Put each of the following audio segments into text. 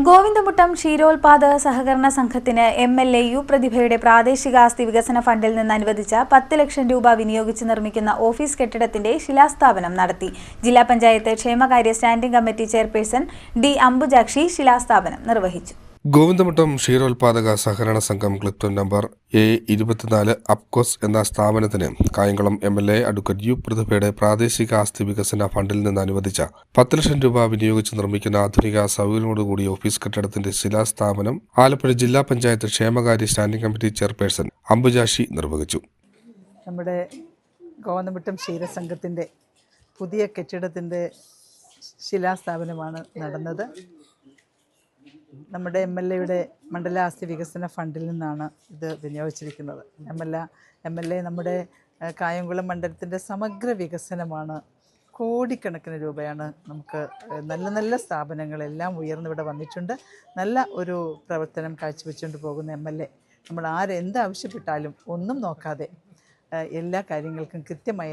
ഗോവിന്ദമുട്ടം ക്ഷീരോത്പാദക സഹകരണ സംഘത്തിന് MLA പ്രതിഭയുടെ പ്രാദേശികാസ്തി വികസന ഫണ്ടിൽ നിന്ന് അനുവദിച്ച 10 ലക്ഷം രൂപ വിനിയോഗിച്ച് നിർമ്മിക്കുന്ന ഓഫീസ് കെട്ടിടത്തിന്റെ ശിലാസ്ഥാപനം നടത്തി. ജില്ലാ പഞ്ചായത്ത് ക്ഷേമകാര്യ standing committee chairperson D. Ambujakshi ശിലാസ്ഥാപനം നിർവഹിച്ചു. ഗോവിന്ദമുട്ടം ക്ഷീരോത്പാദക സഹകരണ സംഘം ക്ലിപ്റ്റൺ നമ്പർ A24 അപ്കോസ് എന്ന സ്ഥാപനത്തിന് കായംകുളം MLA അഡ്വക്കേറ്റ് U. പ്രതിഭയുടെ പ്രാദേശിക ആസ്തി വികസന ഫണ്ടിൽ നിന്ന് അനുവദിച്ച 10 ലക്ഷം രൂപ വിനിയോഗിച്ച് നിർമ്മിക്കുന്ന ആധുനിക സൗകര്യങ്ങളോടുകൂടിയ ഓഫീസ് കെട്ടിടത്തിന്റെ ശിലാസ്ഥാപനം ആലപ്പുഴ ജില്ലാ പഞ്ചായത്ത് ക്ഷേമകാര്യ സ്റ്റാൻഡിംഗ് കമ്മിറ്റി ചെയർപേഴ്സൺ അംബുജാക്ഷി നിർവഹിച്ചു. നമ്മുടെ ഗോവിന്ദമുട്ടം ക്ഷീരസംഘത്തിൻ്റെ പുതിയ കെട്ടിടത്തിൻ്റെ ശിലാസ്ഥാപനമാണ് നടന്നത്. നമ്മുടെ MLA മണ്ഡലാസ്തി വികസന ഫണ്ടിൽ നിന്നാണ് ഇത് വിനിയോഗിച്ചിരിക്കുന്നത്. MLA നമ്മുടെ കായംകുളം മണ്ഡലത്തിൻ്റെ സമഗ്ര വികസനമാണ്. കോടിക്കണക്കിന് രൂപയാണ് നമുക്ക് നല്ല നല്ല സ്ഥാപനങ്ങളെല്ലാം ഉയർന്നിവിടെ വന്നിട്ടുണ്ട്. നല്ല ഒരു പ്രവർത്തനം കാഴ്ചവെച്ചുകൊണ്ട് പോകുന്ന MLA നമ്മൾ ആരെന്ത് ആവശ്യപ്പെട്ടാലും ഒന്നും നോക്കാതെ എല്ലാ കാര്യങ്ങൾക്കും കൃത്യമായി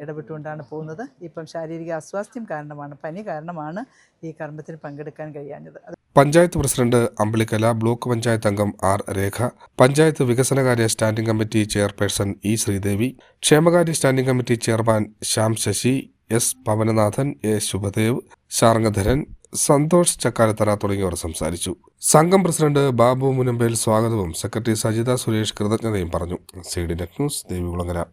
ഇടപെട്ടുകൊണ്ടാണ് പോകുന്നത്. ഇപ്പം ശാരീരിക അസ്വാസ്ഥ്യം കാരണമാണ്, പനി കാരണമാണ് ഈ കർമ്മത്തിന് പങ്കെടുക്കാൻ കഴിയാഞ്ഞത്. പഞ്ചായത്ത് പ്രസിഡന്റ് അമ്പലിക്കല, ബ്ലോക്ക് പഞ്ചായത്ത് അംഗം R. രേഖ, പഞ്ചായത്ത് വികസനകാര്യ standing committee chairperson E. Sreedevi, ക്ഷേമകാര്യ standing committee chairman Shyam Sasi, S. Pavananathan, A. Subhadev, Sarngadharan, Santhosh Chakkarathara തുടങ്ങിയവർ സംസാരിച്ചു. സംഘം പ്രസിഡന്റ് ബാബു മുനമ്പേൽ സ്വാഗതവും സെക്രട്ടറി സജിത സുരേഷ് കൃതജ്ഞതയും പറഞ്ഞു. CDNet news, Devikulangara.